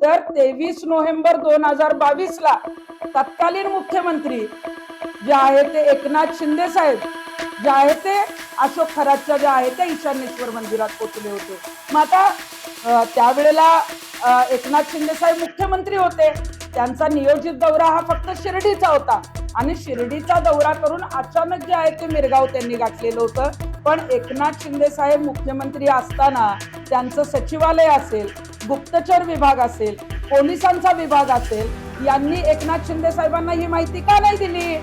तर 23 नोव्हेंबर 2022 ला तत्कालीन मुख्यमंत्री जे आहे ते एकनाथ शिंदे साहेब जे आहे ते अशोक खरातच्या जे आहे ते ईशान्येश्वर मंदिरात पोहोचले होते. मग आता त्यावेळेला एकनाथ शिंदे साहेब मुख्यमंत्री होते. त्यांचा नियोजित दौरा हा फक्त शिर्डीचा होता आणि शिर्डीचा दौरा करून अचानक जे आहे ते मिरगाव त्यांनी गाठलेलं होतं. पण एकनाथ शिंदे साहेब मुख्यमंत्री असताना त्यांचं सचिवालय असेल, गुप्तचर विभाग असेल, पोलिसांचा विभाग असेल, यांनी एकनाथ शिंदे साहेबांना ही माहिती का नाही दिली?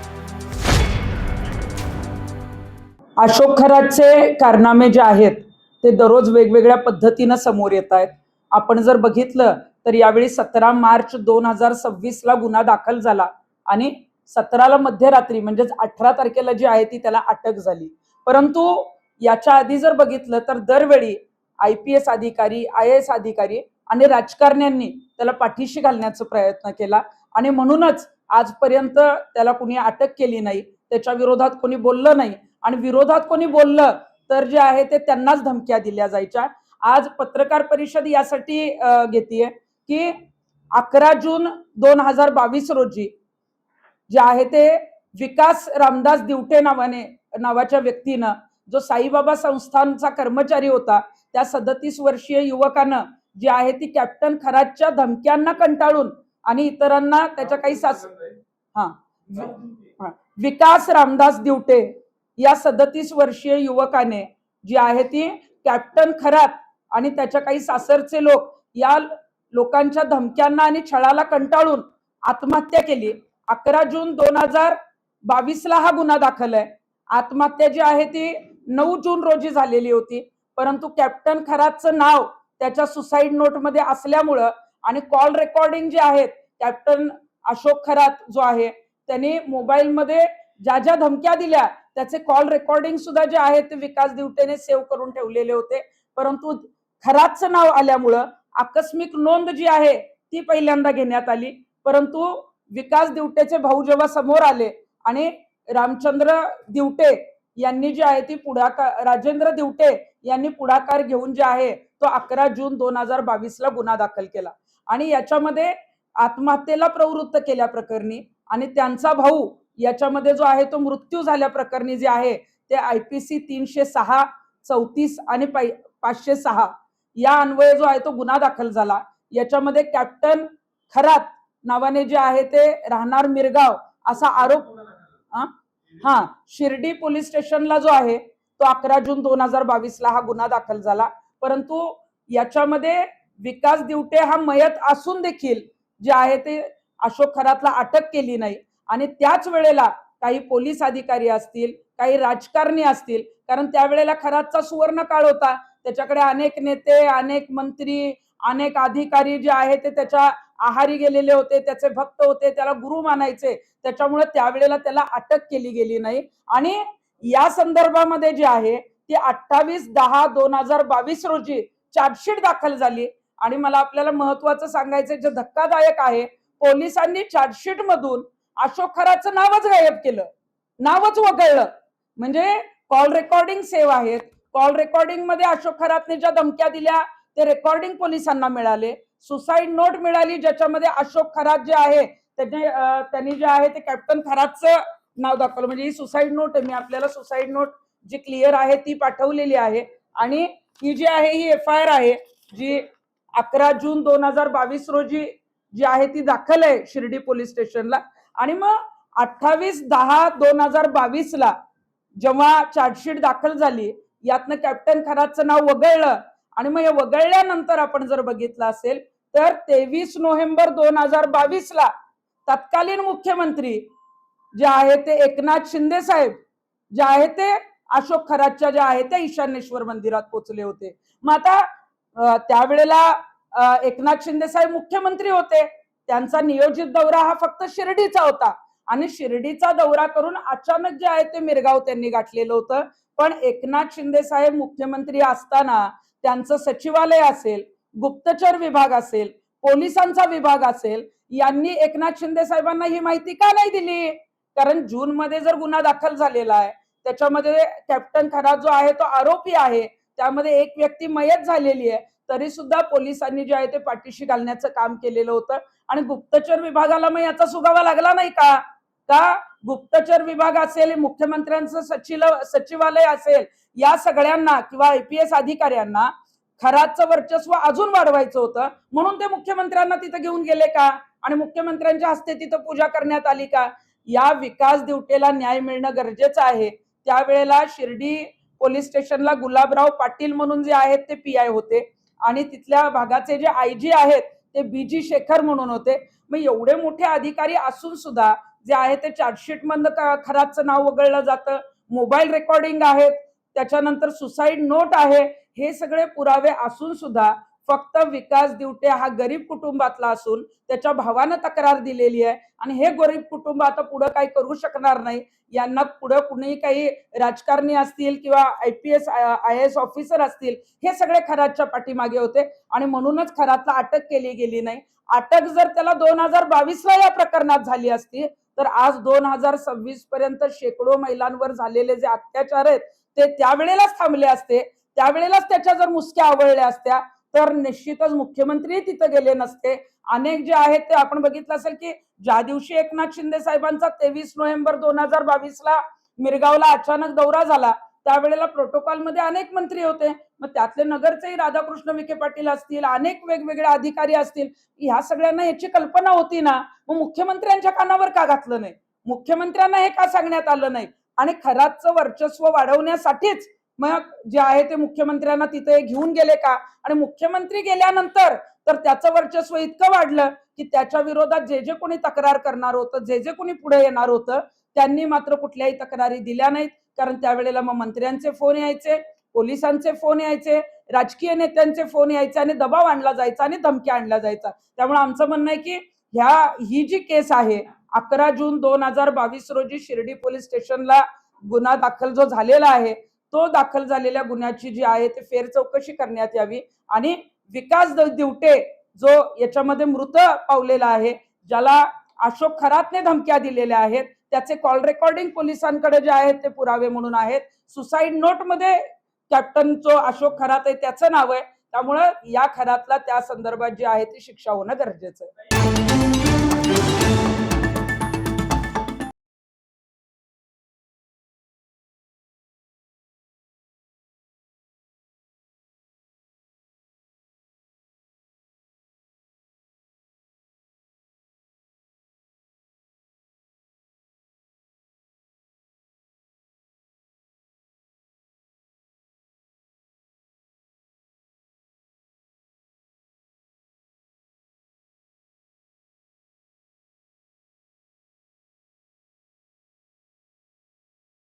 अशोक खरातचे कारनामे जे आहेत ते दररोज वेगवेगळ्या पद्धतीनं समोर येत आहेत. आपण जर बघितलं तर यावेळी 17 मार्च 2026 ला गुन्हा दाखल झाला आणि 17 ला मध्यरात्री म्हणजेच 18 तारखेला जी आहे ती त्याला अटक झाली. परंतु याच्या आधी जर बघितलं तर दरवेळी IPS अधिकारी, IAS अधिकारी आणि राजकारण्यांनी त्याला पाठीशी घालण्याचा प्रयत्न केला आणि म्हणूनच आजपर्यंत त्याला कुणी अटक केली नाही, त्याच्या विरोधात कोणी बोललं नाही आणि विरोधात कोणी बोललं तर जे आहे ते त्यांनाच धमक्या दिल्या जायच्या. आज पत्रकार परिषद यासाठी घेतेय की 11 जून 2022 रोजी जे आहे ते विकास रामदास दिवटे नावाच्या व्यक्तीनं, जो साईबाबा संस्थानचा कर्मचारी होता, त्या 37 वर्षीय युवकानं जे आहे ती कॅप्टन खरातच्या धमक्यांना कंटाळून आणि इतरांना त्याच्या काही विकास रामदास दिवटे या 37 वर्षीय युवकाने जी आहे ती कॅप्टन खरात आणि त्याच्या काही सासरचे लोक या लोकांच्या धमक्यांना आणि छळाला कंटाळून आत्महत्या केली. 11 जून 2022 ला हा गुन्हा दाखल आहे. आत्महत्या जी आहे ती 9 जून रोजी झालेली होती. परंतु कॅप्टन खरातचं नाव त्याच्या सुसाईड नोट मध्ये असल्यामुळं आणि कॉल रेकॉर्डिंग जे आहेत, कॅप्टन अशोक खरात जो आहे त्यांनी मोबाईल मध्ये ज्या ज्या धमक्या दिल्या त्याचे कॉल रेकॉर्डिंग सुद्धा जे आहे ते विकास दिवटेने सेव्ह करून ठेवलेले होते. परंतु खरातचं नाव आल्यामुळं आकस्मिक नोंद जी आहे ती पहिल्यांदा घेण्यात आली. परंतु विकास दिवटेचे भाऊ जेव्हा समोर आले आणि रामचंद्र दिवटे यांनी जी आहे ती राजेंद्र दिवटे यांनी पुढाकार घेऊन जे आहे तो 11 जून 2022 ला गुन्हा दाखल केला आणि याच्यामध्ये आत्महत्येला प्रवृत्त केल्या प्रकरणी आणि त्यांचा भाऊ याच्यामध्ये जो आहे तो मृत्यू झाल्या प्रकरणी जे आहे ते IPC 306, 34 आणि 506 या अन्वये जो आहे तो गुन्हा दाखल झाला. याच्यामध्ये कॅप्टन खरात नावाने जे आहे ते राहणार मिरगाव असा आरोप शिर्डी पोलीस स्टेशनला जो आहे तो 11 जून 2022 ला हा गुन्हा दाखल झाला. परंतु याच्यामध्ये विकास दिवटे हा मयत असून देखील जे आहे ते अशोक खरातला अटक केली नाही आणि त्याच वेळेला काही पोलीस अधिकारी असतील, काही राजकारणी असतील, कारण त्यावेळेला खरातचा सुवर्ण काळ होता, त्याच्याकडे अनेक नेते, अनेक मंत्री, अनेक अधिकारी जे आहे ते त्याच्या आहारी गेलेले होते, त्याचे भक्त होते, त्याला गुरु मानायचे, त्याच्यामुळे त्यावेळेला त्याला अटक केली गेली नाही. आणि या संदर्भामध्ये जे आहे ती 28/10/2022 रोजी चार्जशीट दाखल झाली आणि मला आपल्याला महत्वाचं सांगायचं जे धक्कादायक आहे, पोलिसांनी चार्जशीट मधून अशोक खरातचं नावच गायब केलं, नावच वगळलं. म्हणजे कॉल रेकॉर्डिंग सेव्ह आहेत, कॉल रेकॉर्डिंग मध्ये अशोक खरातने ज्या धमक्या दिल्या ते रेकॉर्डिंग पोलिसांना मिळाले, सुसाईड नोट मिळाली ज्याच्यामध्ये अशोक खरात जे आहे त्यांनी जे आहे ते कॅप्टन खरातचं नाव दाखवलं. म्हणजे ही सुसाईड नोट आहे, मी आपल्याला सुसाईड नोट जी क्लिअर आहे ती पाठवलेली आहे आणि ही जी आहे ही FIR आहे जी 11 जून 2022 रोजी जी आहे ती दाखल आहे शिर्डी पोलीस स्टेशनला. आणि मग 28/10/2022 ला जेव्हा चार्जशीट दाखल झाली यातनं कॅप्टन खरातचं नाव वगळलं आणि मग हे वगळल्यानंतर आपण जर बघितलं असेल तर 23 नोव्हेंबर 2022 ला तत्कालीन मुख्यमंत्री जे आहे ते एकनाथ शिंदे साहेब जे आहे ते अशोक खरातच्या जे आहे ते ईशान्येश्वर मंदिरात पोहोचले होते. मग आता त्यावेळेला एकनाथ शिंदे साहेब मुख्यमंत्री होते, त्यांचा नियोजित दौरा हा फक्त शिर्डीचा होता आणि शिर्डीचा दौरा करून अचानक जे आहे ते मिरगाव त्यांनी गाठलेलं होतं. पण एकनाथ शिंदे साहेब मुख्यमंत्री असताना त्यांचं सचिवालय असेल, गुप्तचर विभाग असेल, पोलिसांचा विभाग असेल, यांनी एकनाथ शिंदे साहेबांना ही माहिती का नाही दिली? कारण जून मध्ये जर गुन्हा दाखल झालेला आहे त्याच्यामध्ये कॅप्टन खरात जो आहे तो आरोपी आहे, त्यामध्ये एक व्यक्ती मयत झालेली आहे, तरी सुद्धा पोलिसांनी जे आहे ते पाठीशी घालण्याचं काम केलेलं होतं. आणि गुप्तचर विभागाला मग याचा सुगावा लागला नाही का? का गुप्तचर विभाग असेल, मुख्यमंत्र्यांचं सचिवालय असेल, या सगळ्यांना किंवा IPS अधिकाऱ्यांना खराचं वर्चस्व अजून वाढवायचं होतं, म्हणून ते मुख्यमंत्र्यांना तिथे घेऊन गेले का? आणि मुख्यमंत्र्यांच्या हस्ते तिथं पूजा करण्यात आली का? या विकास दिवटेला न्याय मिळणं गरजेचं आहे. त्यावेळेला शिर्डी पोलीस स्टेशनला गुलाबराव पाटील म्हणून जे आहेत ते PI होते आणि तिथल्या भागाचे जे IG आहेत ते BG शेखर म्हणून होते. मग एवढे मोठे अधिकारी असून सुद्धा जे आहे ते चार्जशीट मधनं खराचं नाव वगळलं जातं. मोबाईल रेकॉर्डिंग आहेत, त्याच्यानंतर सुसाईड नोट आहे. हे सगळे पुरावे असून सुद्धा फक्त विकास दिवटे हा गरीब कुटुंबातला असून त्याच्या भावानं तक्रार दिलेली आहे आणि हे गरीब कुटुंब आता पुढे काही करू शकणार नाही. यांना पुढे कुणी काही राजकारणी असतील किंवा IPS IAS ऑफिसर असतील, हे सगळे खराच्या पाठीमागे होते आणि म्हणूनच खरातला अटक केली गेली नाही. अटक जर त्याला 2022ला या प्रकरणात झाली असती तर आज 2026 पर्यंत शेकडो महिलांवर झालेले जे अत्याचार आहेत ते त्यावेळेलाच थांबले असते. त्यावेळेलाच त्याच्या जर मुसक्या आवळल्या असत्या तर निश्चितच मुख्यमंत्री तिथे गेले नसते. अनेक जे आहेत ते आपण बघितलं असेल की ज्या दिवशी एकनाथ शिंदे साहेबांचा 23 नोव्हेंबर 2022ला मिरगावला अचानक दौरा झाला, त्यावेळेला प्रोटोकॉल मध्ये अनेक मंत्री होते. मग त्यातले नगरचेही राधाकृष्ण विखे पाटील असतील, अनेक वेगवेगळे अधिकारी असतील, ह्या सगळ्यांना याची कल्पना होती ना. मग मुख्यमंत्र्यांच्या कानावर का घातलं नाही? मुख्यमंत्र्यांना हे का सांगण्यात आलं नाही? आणि खराचं वर्चस्व वाढवण्यासाठीच मग जे आहे ते मुख्यमंत्र्यांना तिथे घेऊन गेले का? आणि मुख्यमंत्री गेल्यानंतर तर त्याचं वर्चस्व इतकं वाढलं की त्याच्या विरोधात जे जे कोणी तक्रार करणार होतं, जे जे कोणी पुढे येणार होतं, त्यांनी मात्र कुठल्याही तक्रारी दिल्या नाहीत. कारण त्यावेळेला मग मंत्र्यांचे फोन यायचे, पोलिसांचे फोन यायचे, राजकीय नेत्यांचे फोन यायचे आणि दबाव आणला जायचा आणि धमकी आणला जायचा. त्यामुळे आमचं म्हणणं आहे की ही जी केस आहे 11 जून 2022 रोजी शिर्डी पोलीस स्टेशनला गुन्हा दाखल जो झालेला आहे, तो दाखल झालेल्या गुन्ह्याची जी आहे ते फेर चौकशी करण्यात यावी आणि विकास दिवटे जो याच्यामध्ये मृत पावलेला आहे, ज्याला अशोक खरातने धमक्या दिलेल्या आहेत, त्याचे कॉल रेकॉर्डिंग पोलिसांकडे जे आहेत ते पुरावे म्हणून आहेत. सुसाईड नोट मध्ये कॅप्टन जो अशोक खरात आहे त्याचं नाव आहे. त्यामुळे या खरातला त्या संदर्भात जी आहे ती शिक्षा होणं गरजेचं आहे.